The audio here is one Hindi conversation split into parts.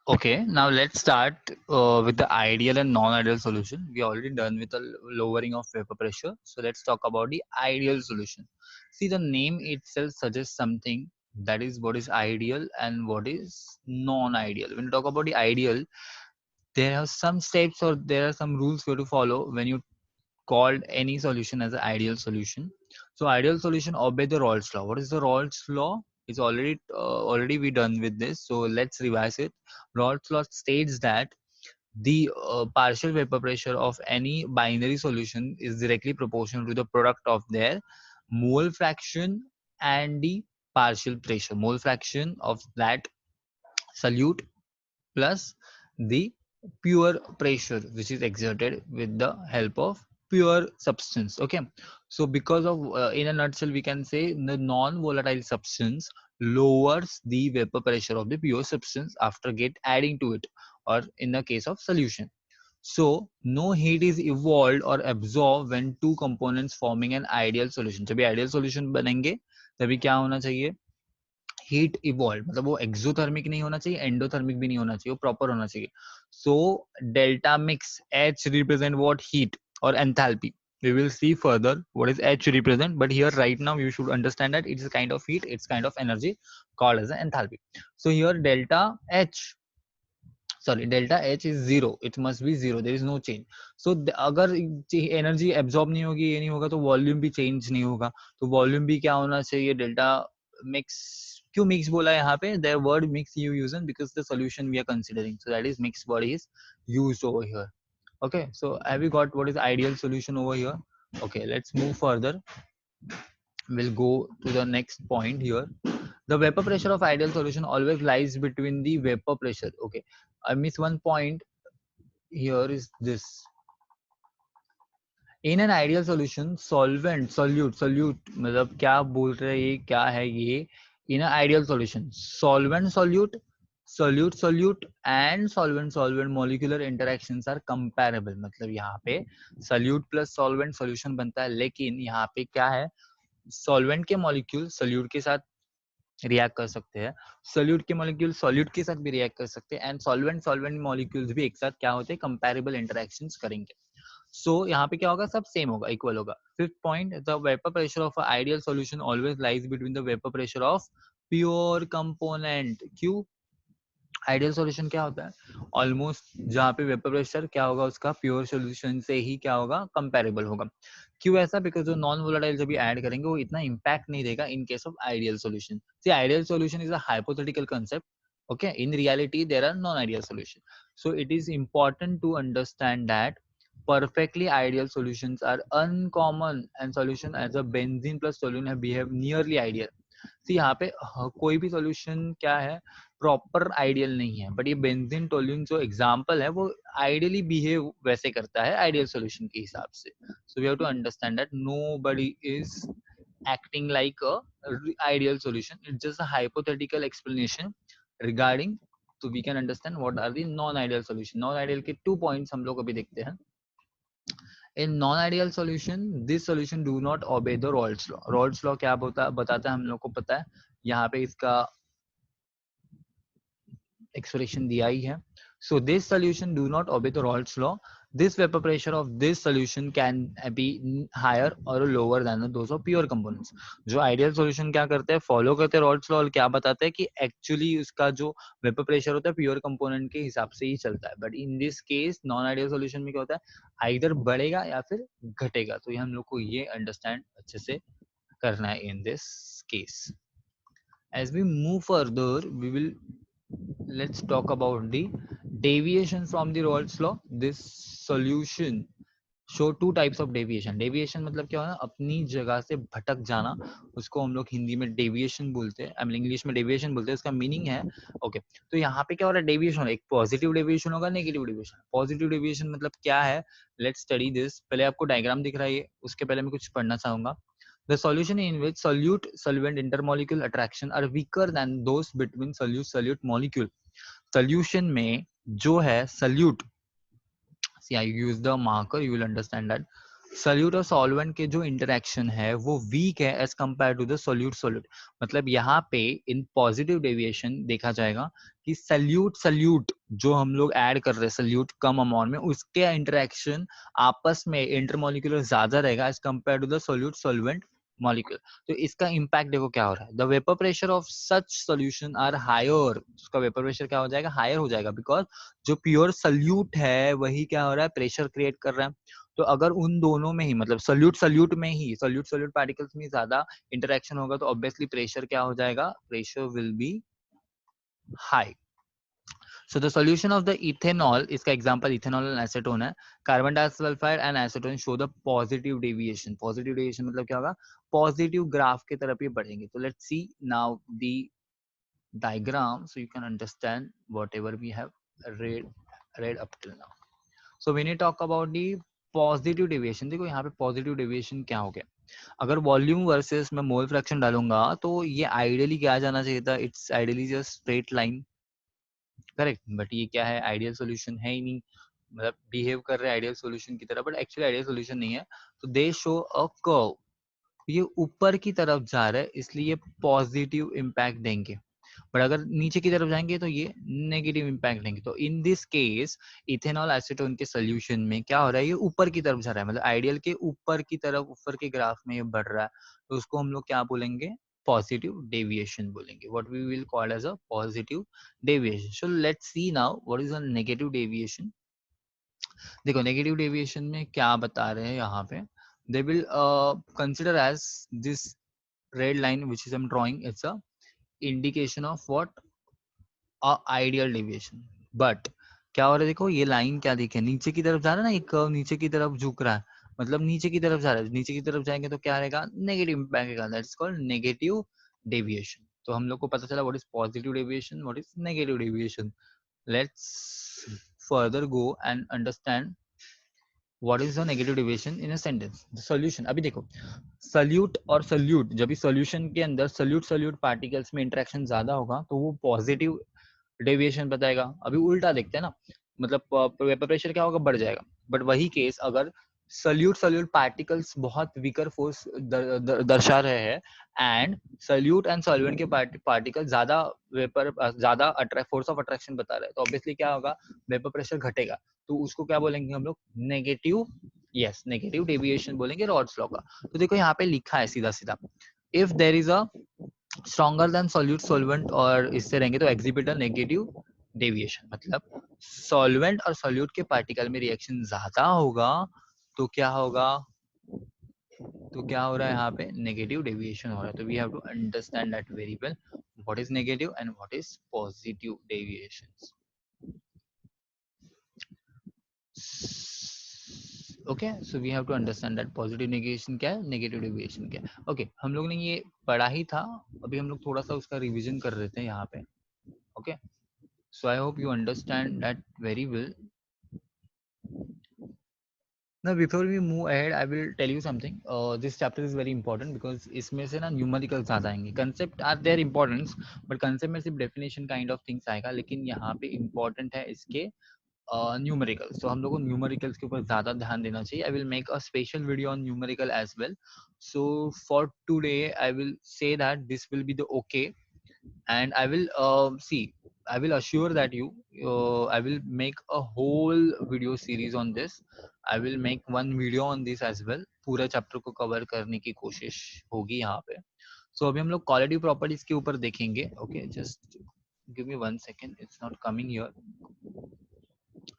Okay, now let's start with the ideal and non-ideal solution. We already done with the lowering of vapor pressure. So let's talk about the ideal solution. See, the name itself suggests something, that is what is ideal and what is non-ideal. When you talk about the ideal, there are some steps or there are some rules you have to follow when you called any solution as an ideal solution. So ideal solution obey the Raoult's law. What is the Raoult's law? It's already we done with this. So let's revise it. Raoult's law states that the partial vapor pressure of any binary solution is directly proportional to the product of their mole fraction and the partial pressure. Mole fraction of that solute plus the pure pressure which is exerted with the help of pure substance. Okay, so because of in a nutshell we can say the non-volatile substance lowers the vapor pressure of the pure substance after get adding to it, or in the case of solution. So no heat is evolved or absorbed when two components forming an ideal solution. जब ये ideal solution बनेंगे तभी क्या होना चाहिए, हीट इवॉल्व, मतलब वो एक्सोथर्मिक नहीं होना चाहिए, एंडोथर्मिक भी नहीं होना चाहिए, वो प्रॉपर होना चाहिए. So delta mix H represent what, heat और enthalpy. We will see further what is H represent, but here right now you should understand that it is a kind of heat, it's kind of energy called as an enthalpy. So here delta H, sorry, delta H is zero, it must be zero, there is no change. So अगर एनर्जी एब्जॉर्ब नहीं होगी, ये नहीं होगा, तो वॉल्यूम भी चेंज नहीं होगा. तो वॉल्यूम भी क्या होना चाहिए, डेल्टा मिक्स. क्यों मिक्स बोला है यहाँ पे, their word mix you use because the solution we are considering, so that is mix word is used over here. Okay, so have you got what is ideal solution over here? Okay, let's move further. We'll go to the next point here. The vapor pressure of ideal solution always lies between the vapor pressure. Okay, I miss one point here is this. In an ideal solution, solvent, solute मतलब क्या बोल रहे हैं ये, क्या है ये. In an ideal solution, solvent, solute and solvent molecular interactions are comparable. मतलब यहाँ पे solute plus solvent solution बनता है, लेकिन यहाँ पे क्या है, solvent के molecule solute के साथ रिएक्ट कर सकते हैं, सोल्यूट के मॉलिक्यूल सॉल्यूट के साथ भी रिएक्ट कर सकते हैं, एंड सॉल्वेंट मॉलिक्यूल्स भी एक साथ क्या होते हैं, कंपैरेबल इंटरेक्शंस करेंगे. सो यहाँ पे क्या होगा, सब सेम होगा, इक्वल होगा. Fifth point, the vapour pressure of ideal solution always lies between the vapour pressure of pure component. क्यों, आइडियल सॉल्यूशन क्या होता है, ऑलमोस्ट जहाँ पे वेपर प्रेशर क्या होगा उसका प्योर सॉल्यूशन से ही क्या होगा, कंपैरेबल होगा. क्यों ऐसा, बिकॉज जो नॉन वोलेटाइल जब भी ऐड करेंगे वो इतना इम्पैक्ट नहीं देगा in case of ideal solution. See ideal solution is a hypothetical concept. Okay, in reality there are non-ideal solutions. So it is important to understand that perfectly ideal solutions are uncommon and solution as a benzene plus toluene have behave nearly ideal. See यहाँ पे कोई भी solution क्या है, प्रॉपर आइडियल नहीं है, बट ये बेंजीन टोल्यून जो एग्जांपल है वो आइडियली बिहेव वैसे करता है आइडियल सॉल्यूशन के हिसाब से. So we have to understand that nobody is acting like a ideal solution, it's just a hypothetical explanation regarding. So we can understand what are the non-ideal solution. Non-ideal के 2 points हम लोग अभी देखते हैं. In non-ideal solution, this solution do not obey the Raoult's law. Raoult's law क्या बताता है, हम लोग को पता है, यहाँ पे इसका expression दिया ही है. So this solution do not obey the Raoult's law. This vapor pressure of this solution can be higher or lower than those of pure components. जो ideal solution क्या करते हैं, follow करते हैं Raoult's law और क्या बताते हैं कि actually उसका जो vapor pressure होता है pure component के हिसाब से ही चलता है. But in this case non ideal solution में क्या होता है, either बढ़ेगा या फिर घटेगा. तो ये हम लोग को ये understand अच्छे से करना है in this case. As we move further, we will let's talk about the deviation from the Raoult's law. This solution show two types of deviation. Deviation मतलब क्या होना, अपनी जगह से भटक जाना, उसको हम लोग हिंदी में डेविएशन बोलते हैं, आई मीन इंग्लिश में डेविएशन बोलते हैं, उसका मीनिंग है. ओके, तो यहाँ पे क्या हो रहा है, डेविएशन, एक पॉजिटिव डेविएशन होगा, नेगेटिव डेविएशन. पॉजिटिव डेविएशन मतलब क्या है, लेट्स स्टडी दिस. पहले आपको डायग्राम दिख रहा है, उसके पहले मैं कुछ पढ़ना चाहूंगा. The solution in which solute-solvent intermolecular attraction are weaker than those between solute-solute molecule. Solution में जो है solute, see I use the marker, you will understand that solute और solvent के जो interaction है वो weak है as compared to the solute-solute. मतलब यहाँ पे in positive deviation देखा जाएगा कि solute जो हम लोग ऐड कर रहे हैं सल्यूट कम अमाउंट में, उसके इंटरेक्शन आपस में इंटरमोलिकुलर ज्यादा रहेगा as compare to the solute solvent molecule. तो इसका इम्पैक्ट देखो क्या हो रहा है, the vapour pressure of such solution are higher, उसका वेपर प्रेशर क्या हो जाएगा, हायर हो जाएगा, बिकॉज जो प्योर सल्यूट है वही क्या हो रहा है, प्रेशर क्रिएट कर रहा है। तो अगर उन दोनों में ही मतलब सल्यूट में ही सल्यूट पार्टिकल्स में ज्यादा इंटरेक्शन होगा तो ऑब्वियसली प्रेशर क्या हो जाएगा, pressure will be high. So the solution of the ethanol, इसका example ethanol and acetone है, carbon disulfide and acetone show the positive deviation. Positive deviation मतलब क्या होगा, positive graph के तरफ ये बढ़ेंगे। तो let's see now the diagram so you can understand whatever we have read up till now. So when you talk about the positive deviation, देखो यहाँ पे पॉजिटिव डेविएशन क्या हो गया, अगर वॉल्यूम वर्सेस मैं मोल फ्रैक्शन डालूंगा तो ये आइडियली क्या जाना चाहिए था, it's ideally just straight line, correct, but ये क्या है, आइडियल सॉल्यूशन है ही नहीं, मतलब बिहेव कर रहे हैं आइडियल सॉल्यूशन की तरह, बट एक्चुअली आइडियल सॉल्यूशन नहीं है। तो दे शो अ कर्व, ये ऊपर की तरफ जा रहा है इसलिए पॉजिटिव इम्पैक्ट देंगे, बट अगर नीचे की तरफ जाएंगे तो ये नेगेटिव इम्पैक्ट देंगे। तो in this case ethanol acetone के सोल्यूशन में क्या हो रहा है, ये ऊपर की तरफ जा रहा है, मतलब आइडियल के ऊपर की तरफ, ऊपर के ग्राफ में ये बढ़ रहा है, तो उसको हम लोग क्या बोलेंगे, पॉजिटिव डेविएशन बोलेंगे, what we will call as a positive deviation. So let's see now what is a negative deviation. देखो नेगेटिव डेविएशन में क्या बता रहे हैं यहाँ पे, they will consider as this red line which is I'm drawing, it's a indication of what ideal deviation. But क्या हो रहा है, देखो ये लाइन क्या दिखे, नीचे की तरफ जा रहा है ना, एक कर्व नीचे की तरफ झुक रहा है, मतलब नीचे की तरफ जा रहा है, नीचे की तरफ जाएंगे तो क्या रहेगा, नेगेटिव इम्पैक्ट रहेगा, दैट्स कॉल्ड नेगेटिव डेविएशन। तो हम लोग को पता चला what is positive deviation, what is negative deviation. Let's further go and understand what is the negative deviation in a sentence. The solution, अभी देखो सल्यूट और सल्यूट, जब भी सॉल्यूशन के अंदर सल्यूट सल्यूट पार्टिकल्स में इंटरेक्शन ज्यादा होगा तो वो पॉजिटिव डेविएशन बताएगा। अभी उल्टा देखते हैं ना, मतलब वेपर प्रेशर क्या होगा, बढ़ जाएगा, बट वही केस अगर सल्यूट सल्यूट पार्टिकल्स बहुत वीकर फोर्स दर्शा रहे हैं एंड सल्यूट एंड सॉल्वेंट के पार्टिकल ज्यादा वेपर ज्यादा फोर्स ऑफ अट्रैक्शन बता रहे हैं, तो ऑब्वियसली क्या होगा, वेपर प्रेशर घटेगा, तो उसको क्या बोलेंगे हम लोग, नेगेटिव, यस नेगेटिव डेविएशन बोलेंगे रॉड्स लॉ का। तो देखो यहाँ पे लिखा है सीधा सीधा, if there is a stronger than solute solvent और इससे रहेंगे तो एग्जिबिट अ नेगेटिव डेविएशन, मतलब सॉल्वेंट और सॉल्यूट के पार्टिकल में रिएक्शन ज्यादा होगा तो क्या होगा, तो क्या हो रहा है यहाँ पे, नेगेटिव डेविएशन हो रहा है। तो we have to understand that very well, what is negative and what is positive deviations. Okay, so we have to understand that positive negation क्या है, नेगेटिव डेविएशन क्या है। ओके, हम लोग ने ये पढ़ा ही था, अभी हम लोग थोड़ा सा उसका रिवीजन कर रहे थे यहाँ पे। Okay, so I hope you understand that very well. Now before we move ahead I will tell you something, this chapter is very important because इसमें से ना न्यूमेरिकल ज्यादा आएंगे, concept are their importance, but concept में सिर्फ डेफिनेशन काइंड ऑफ थिंग्स आएगा, लेकिन यहाँ पे इंपॉर्टेंट है इसके न्यूमेरिकल्स, तो हम लोग को न्यूमेरिकल्स के ऊपर ज्यादा ध्यान देना चाहिए। I will make a special video on numerical as well, so for today I will say that this will be the okay, and I will see, I will assure that you I will make a whole video series on this, I will make one video on this as well, पूरा चैप्टर को कवर करने की कोशिश होगी यहाँ पे। सो अभी हम लोग क्वालिटी प्रॉपर्टीज के ऊपर देखेंगे। Okay, just give me 1 second, it's not coming here.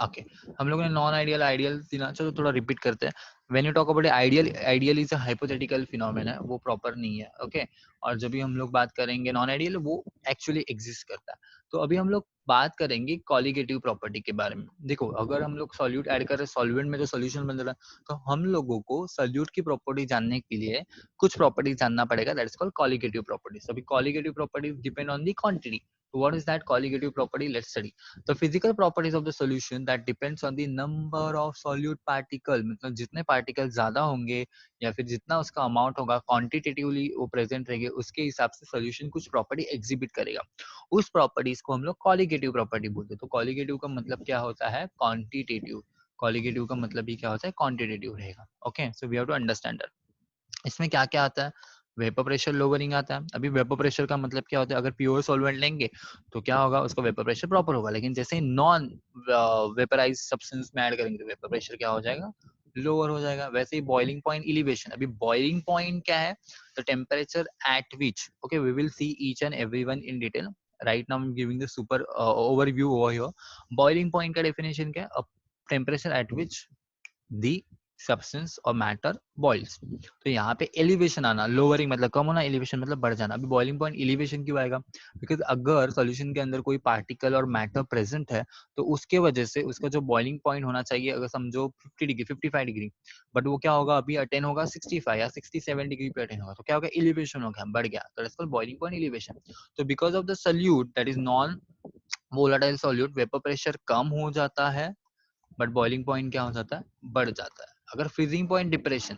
Okay, हम लोगों ने नॉन आइडियल आइडियल दिना, चलो थोड़ा रिपीट करते हैं। When you talk about ideal, ideal is a hypothetical phenomena है, वो प्रॉपर नहीं है। ओके, और जब भी हम लोग बात करेंगे नॉन आइडियल, वो एक्चुअली एग्जिस्ट करता है। तो अभी हम लोग बात करेंगे कॉलिगेटिव प्रॉपर्टी के बारे में। देखो अगर हम लोग सॉल्यूट ऐड कर रहे हैं, सॉल्वेंट में जो सोल्यूशन बन रहा है, तो हम लोगों को सॉल्यूट की प्रॉपर्टी जानने के लिए कुछ प्रॉपर्टी जानना पड़ेगा, that is called colligative properties. अभी colligative properties depend on the quantity, what is that colligative property, let's study the physical properties of the solution that depends on the number of solute particle, मतलब जितने पार्टिकल ज्यादा होंगे या फिर जितना उसका अमाउंट होगा क्वांटिटेटिवली वो प्रेजेंट रहेंगे, उसके हिसाब से सोल्यूशन कुछ प्रॉपर्टी एग्जिबिट करेगा। उस प्रॉपर्टीज को हम लोग कॉलिगेटिव प्रॉपर्टी बोलते हैं। तो कॉलिगेटिव का मतलब क्या होता है, क्वांटिटेटिव, कॉलिगेटिव का मतलब ही क्या होता है, क्वांटिटेटिव रहेगा। Okay, so we have to understand that. इसमें क्या क्या आता है, वेपर प्रेशर लोअरिंग आता है। अभी वेपर प्रेशर का मतलब क्या होता है, अगर प्योर सॉल्वेंट लेंगे तो क्या होगा, उसका वेपर प्रेशर प्रॉपर होगा, लेकिन जैसे नॉन वेपराइज सब्सटेंस में ऐड करेंगे तो वेपर प्रेशर क्या हो जाएगा, लोअर हो जाएगा। वैसे ही बॉइलिंग पॉइंट एलिवेशन, अभी बॉइलिंग पॉइंट क्या है, the temperature at which, okay we will see each and every one in detail. Right now I am giving the super overview over here. Boiling point का डेफिनेशन क्या है, temperature at which the substance और मैटर बॉइल्स। तो यहाँ पे एलिवेशन आना, लोअरिंग मतलब कम होना, एलिवेशन मतलब बढ़ जाना। अभी बॉइलिंग पॉइंट एलिवेशन क्यों आएगा, बिकॉज अगर सॉल्यूशन के अंदर कोई पार्टिकल और मैटर प्रेजेंट है तो उसके वजह से उसका जो बॉइलिंग पॉइंट होना चाहिए, अगर समझो 50 डिग्री 55 डिग्री, बट वो क्या होगा, अभी अटेन होगा 65 या 67 डिग्री पे अटेन होगा, तो क्या होगा, एलिवेशन हो गया, बढ़ गया, तो that's called boiling point elevation. तो because of the solute that is non volatile solute, vapour pressure कम हो जाता है, बट बॉइलिंग पॉइंट क्या हो जाता है, बढ़ जाता है। अगर फ्रीजिंग पॉइंट डिप्रेशन,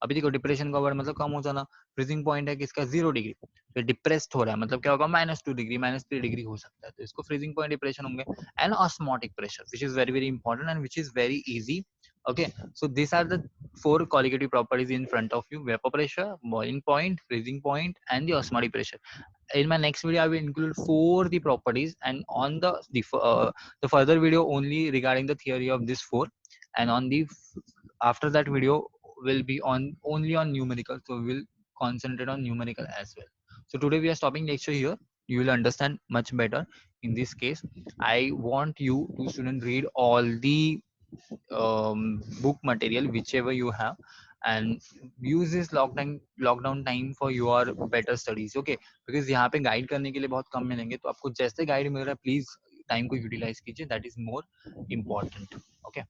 अभी देखो डिप्रेशन का वर्ड मतलब कम हो जाना, फ्रीजिंग पॉइंट है किसका, 0 डिग्री, तो डिप्रेस्ड हो रहा है, मतलब क्या होगा, -2 डिग्री -3 डिग्री हो सकता है, तो इसको फ्रीजिंग पॉइंट डिप्रेशन होंगे। And osmotic pressure which is very very important and which is very easy. Okay, so these are the four qualitative properties in front of you: vapor pressure, boiling point, freezing point, and the osmotic pressure. In my next video I will include four the properties, and on the further video only regarding the theory of this four, and on the after that video will be on only on numerical, so we will concentrate on numerical as well. So today we are stopping lecture here, you will understand much better. In this case I want you to student read all the book material whichever you have, and use this lockdown time for your better studies, okay? because यहाँ पे गाइड करने के लिए बहुत कम मिलेंगे, तो आपको जैसे गाइड मिल रहा है प्लीज टाइम को यूटिलाइज कीजिए, that is more important. Okay.